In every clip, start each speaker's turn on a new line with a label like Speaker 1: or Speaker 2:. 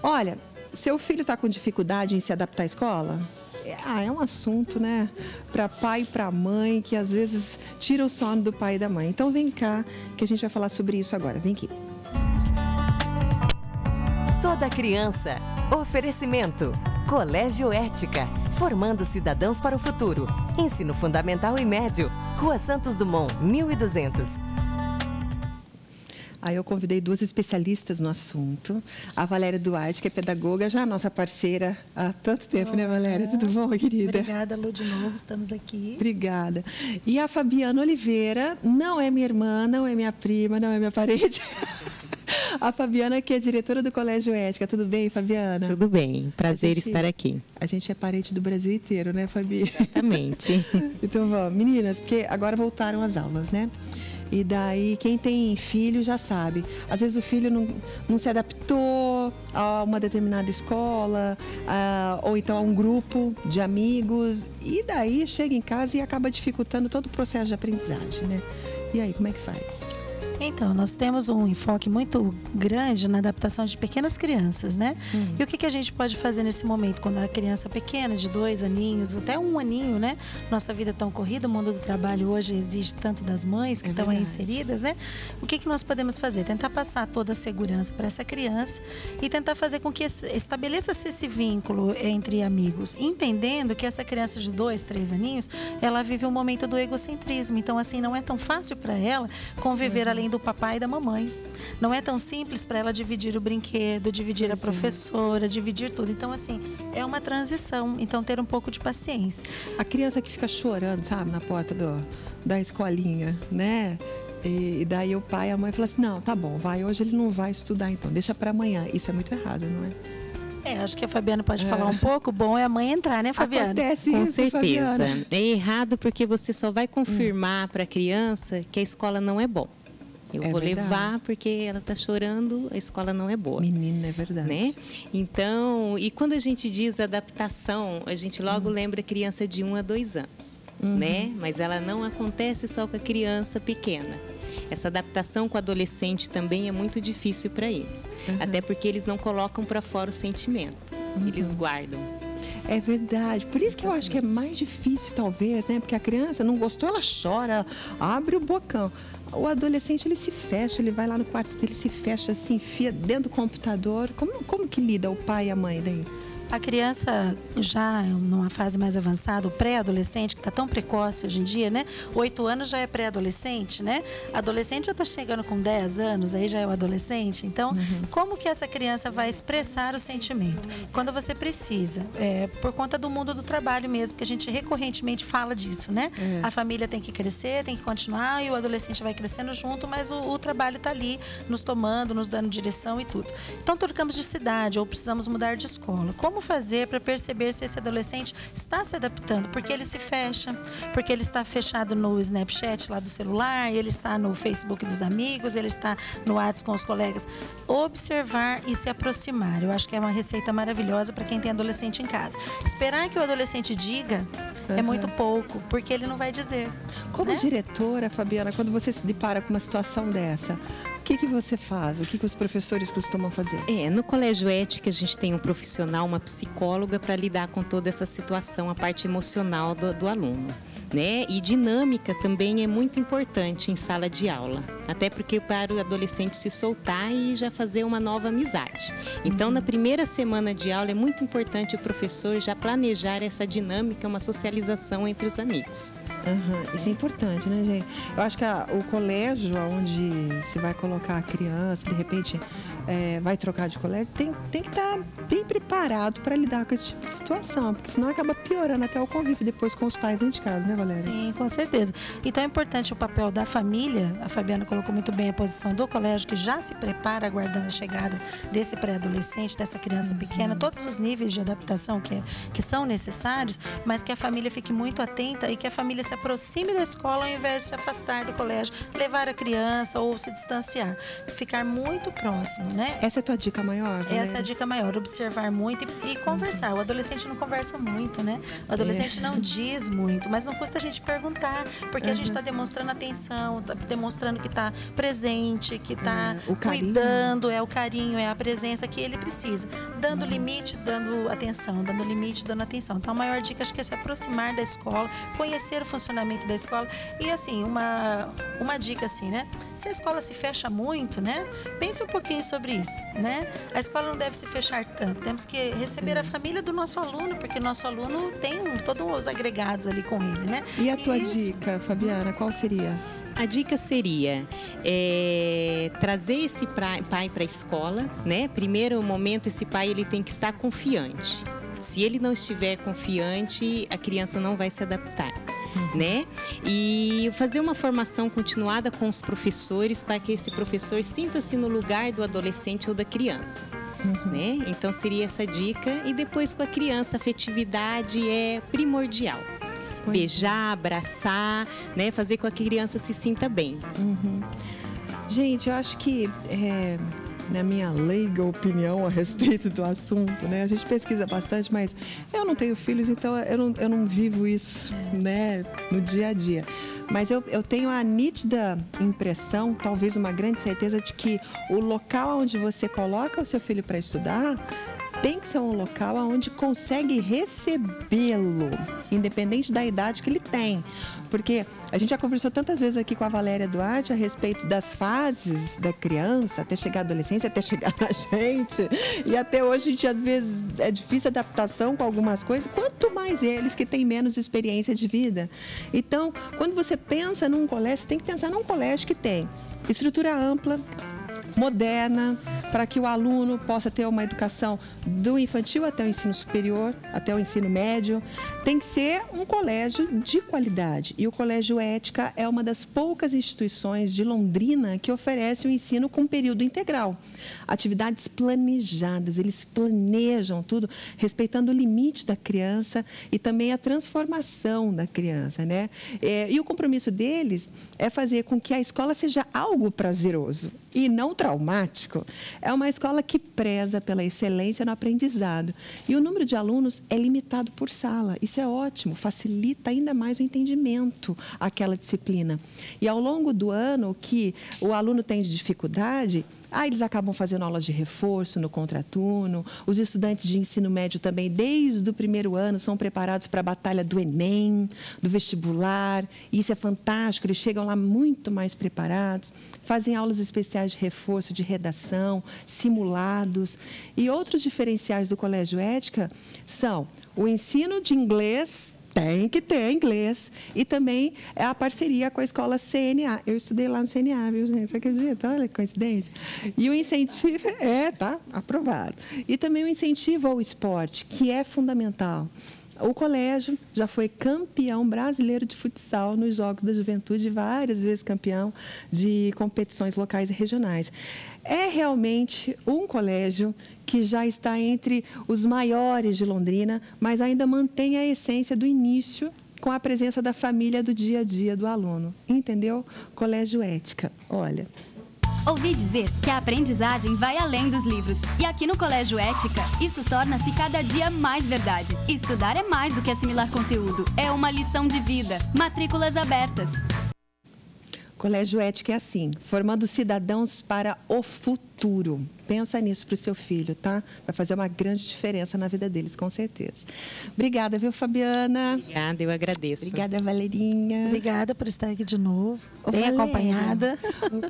Speaker 1: Olha, seu filho está com dificuldade em se adaptar à escola? É um assunto, né, para pai e para mãe, que às vezes tira o sono do pai e da mãe. Então vem cá, que a gente vai falar sobre isso agora. Vem aqui.
Speaker 2: Toda criança. Oferecimento. Colégio Ética. Formando cidadãos para o futuro. Ensino fundamental e médio. Rua Santos Dumont, 1200.
Speaker 1: Aí eu convidei duas especialistas no assunto. A Valéria Duarte, que é pedagoga, já nossa parceira há tanto tempo, né, Valéria? Tudo bom, querida?
Speaker 3: Obrigada, Lu, de novo, estamos aqui.
Speaker 1: Obrigada. E a Fabiana Oliveira, não é minha irmã, não é minha prima, não é minha parente. A Fabiana, que é diretora do Colégio Ética. Tudo bem, Fabiana?
Speaker 4: Tudo bem, prazer estar aqui.
Speaker 1: A gente é parente do Brasil inteiro, né, Fabi?
Speaker 4: Exatamente.
Speaker 1: Então vamos, meninas, porque agora voltaram as aulas, né? E daí, quem tem filho já sabe. Às vezes o filho não se adaptou a uma determinada escola, ou então a um grupo de amigos. E daí chega em casa e acaba dificultando todo o processo de aprendizagem, né? E aí, como é que faz?
Speaker 3: Então, nós temos um enfoque muito grande na adaptação de pequenas crianças, né? E o que a gente pode fazer nesse momento, quando a criança é pequena, de 2 aninhos, até 1 aninho, né? Nossa vida é tão corrida, o mundo do trabalho hoje exige tanto das mães que estão aí inseridas, né? O que nós podemos fazer? Tentar passar toda a segurança para essa criança e tentar fazer com que estabeleça-se esse vínculo entre amigos, entendendo que essa criança de 2, 3 aninhos, ela vive um momento do egocentrismo. Então, assim, não é tão fácil para ela conviver além do papai e da mamãe. Não é tão simples para ela dividir o brinquedo, dividir a professora, dividir tudo. Então, assim, é uma transição. Então, ter um pouco de paciência.
Speaker 1: A criança que fica chorando, sabe, na porta da escolinha, né? E daí o pai e a mãe falam assim, não, tá bom, vai, hoje ele não vai estudar, então deixa para amanhã. Isso é muito errado, não é?
Speaker 3: Acho que a Fabiana pode falar um pouco. Bom é a mãe entrar, né, Fabiana?
Speaker 1: Acontece
Speaker 4: Com
Speaker 1: isso,
Speaker 4: certeza.
Speaker 1: Fabiana.
Speaker 4: É errado porque você só vai confirmar para a criança que a escola não é bom. Eu vou levar porque ela está chorando, a escola não é boa.
Speaker 1: Menina, é verdade.
Speaker 4: Né? Então, e quando a gente diz adaptação, a gente logo lembra criança de 1 a 2 anos, né? Mas ela não acontece só com a criança pequena. Essa adaptação com o adolescente também é muito difícil para eles. Até porque eles não colocam para fora o sentimento, eles guardam.
Speaker 1: É verdade. Por isso que eu acho que é mais difícil, talvez, né? Porque a criança não gostou, ela chora, abre o bocão. O adolescente, ele se fecha, ele vai lá no quarto dele, se fecha, se enfia dentro do computador. Como que lida o pai e a mãe daí?
Speaker 3: A criança já numa fase mais avançada, o pré-adolescente, que está tão precoce hoje em dia, né? 8 anos já é pré-adolescente, né? Adolescente já está chegando com 10 anos, aí já é o adolescente. Então, como que essa criança vai expressar o sentimento? Quando você precisa, por conta do mundo do trabalho mesmo, que a gente recorrentemente fala disso, né? A família tem que crescer, tem que continuar, e o adolescente vai crescendo junto, mas o trabalho está ali, nos tomando, nos dando direção e tudo. Então, trocamos de cidade ou precisamos mudar de escola. Como fazer para perceber se esse adolescente está se adaptando? Porque ele se fecha, porque ele está fechado no Snapchat lá do celular, ele está no Facebook dos amigos, ele está no WhatsApp com os colegas. Observar e se aproximar. Eu acho que é uma receita maravilhosa para quem tem adolescente em casa. Esperar que o adolescente diga é muito pouco, porque ele não vai dizer.
Speaker 1: Como diretora, Fabiana, quando você se depara com uma situação dessa, o que você faz? O que os professores costumam fazer?
Speaker 4: No Colégio Ética a gente tem um profissional, uma psicóloga para lidar com toda essa situação, a parte emocional do aluno, né? E dinâmica também é muito importante em sala de aula, até porque para o adolescente se soltar e já fazer uma nova amizade. Então, na primeira semana de aula é muito importante o professor já planejar essa dinâmica, uma socialização entre os amigos.
Speaker 1: Isso é importante, né, gente? Eu acho que o colégio onde se vai colocar a criança, de repente vai trocar de colégio, tem que estar bem preparado para lidar com esse tipo de situação, porque senão acaba piorando até o convívio depois com os pais dentro de casa, né, Valéria?
Speaker 3: Sim, com certeza. Então é importante o papel da família. A Fabiana colocou muito bem a posição do colégio, que já se prepara aguardando a chegada desse pré-adolescente, dessa criança pequena, todos os níveis de adaptação que são necessários, mas que a família fique muito atenta e que a família se aproxime da escola ao invés de se afastar do colégio, levar a criança ou se distanciar. Ficar muito próximo. né?
Speaker 1: Essa é a tua dica maior?
Speaker 3: Essa é a dica maior, observar muito e conversar. O adolescente não conversa muito, né? O adolescente não diz muito, mas não custa a gente perguntar, porque a gente está demonstrando atenção, tá demonstrando que está presente, que está cuidando, o carinho, é a presença que ele precisa. Dando limite, dando atenção, dando limite, dando atenção. Então, a maior dica acho que é se aproximar da escola, conhecer o funcionamento da escola. E assim, uma dica assim, né? Se a escola se fecha muito, né? Pense um pouquinho sobre isso, né? A escola não deve se fechar tanto. Temos que receber a família do nosso aluno, porque nosso aluno tem todos os agregados ali com ele, né?
Speaker 1: E a tua dica, Fabiana, qual seria?
Speaker 4: A dica seria trazer esse pai para a escola, né? Primeiro momento, esse pai ele tem que estar confiante. Se ele não estiver confiante, a criança não vai se adaptar. Né? E fazer uma formação continuada com os professores para que esse professor sinta-se no lugar do adolescente ou da criança. Né? Então seria essa dica. E depois com a criança, a afetividade é primordial. Beijar, abraçar, né? Fazer com que a criança se sinta bem.
Speaker 1: Gente, eu acho que na minha leiga opinião a respeito do assunto, né? A gente pesquisa bastante, mas eu não tenho filhos, então eu não vivo isso, né, no dia a dia. Mas eu tenho a nítida impressão, talvez uma grande certeza, de que o local onde você coloca o seu filho para estudar tem que ser um local onde consegue recebê-lo, independente da idade que ele tem. Porque a gente já conversou tantas vezes aqui com a Valéria Duarte a respeito das fases da criança, até chegar à adolescência, até chegar na gente. E até hoje, a gente, às vezes, é difícil a adaptação com algumas coisas, quanto mais eles que têm menos experiência de vida. Então, quando você pensa num colégio, você tem que pensar num colégio que tem estrutura ampla, moderna, para que o aluno possa ter uma educação do infantil até o ensino superior, até o ensino médio. Tem que ser um colégio de qualidade. E o Colégio Ética é uma das poucas instituições de Londrina que oferece o ensino com período integral. Atividades planejadas, eles planejam tudo, respeitando o limite da criança e também a transformação da criança, né? E o compromisso deles é fazer com que a escola seja algo prazeroso e não traumático. É uma escola que preza pela excelência no aprendizado. E o número de alunos é limitado por sala. Isso é ótimo, facilita ainda mais o entendimento àquela disciplina. E ao longo do ano, o que o aluno tem de dificuldade, eles acabam fazendo aulas de reforço no contraturno. Os estudantes de ensino médio também, desde o primeiro ano, são preparados para a batalha do Enem, do vestibular. Isso é fantástico, eles chegam lá muito mais preparados. Fazem aulas especiais de reforço, de redação, simulados. E outros diferenciais do Colégio Ética são o ensino de inglês. Tem que ter inglês. E também é a parceria com a escola CNA. Eu estudei lá no CNA, viu, gente? Você acredita? Olha que coincidência. E o incentivo... tá aprovado. E também o incentivo ao esporte, que é fundamental. O colégio já foi campeão brasileiro de futsal nos Jogos da Juventude, várias vezes campeão de competições locais e regionais. É realmente um colégio que já está entre os maiores de Londrina, mas ainda mantém a essência do início com a presença da família do dia a dia do aluno. Entendeu? Colégio Ética. Olha...
Speaker 5: Ouvi dizer que a aprendizagem vai além dos livros. E aqui no Colégio Ética, isso torna-se cada dia mais verdade. Estudar é mais do que assimilar conteúdo. É uma lição de vida. Matrículas abertas.
Speaker 1: Colégio Ética é assim, formando cidadãos para o futuro. Pensa nisso para o seu filho, tá? Vai fazer uma grande diferença na vida deles, com certeza. Obrigada, viu, Fabiana?
Speaker 4: Obrigada, eu agradeço.
Speaker 1: Obrigada, Valerinha.
Speaker 3: Obrigada por estar aqui de novo, bem acompanhada.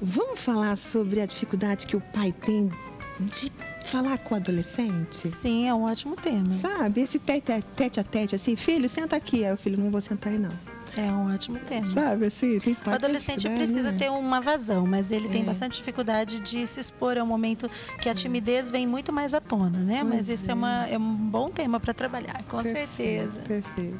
Speaker 1: Vamos falar sobre a dificuldade que o pai tem de falar com o adolescente?
Speaker 3: Sim, é um ótimo tema.
Speaker 1: Sabe, esse tete a tete, assim, filho, senta aqui. Aí o filho, não vou sentar aí, não.
Speaker 3: É um ótimo tema.
Speaker 1: Sabe, assim, tem
Speaker 3: o adolescente precisa ter uma vazão, mas ele tem bastante dificuldade de se expor. É um momento que a timidez vem muito mais à tona, né? Mas isso é um bom tema para trabalhar, com certeza.
Speaker 1: Perfeito.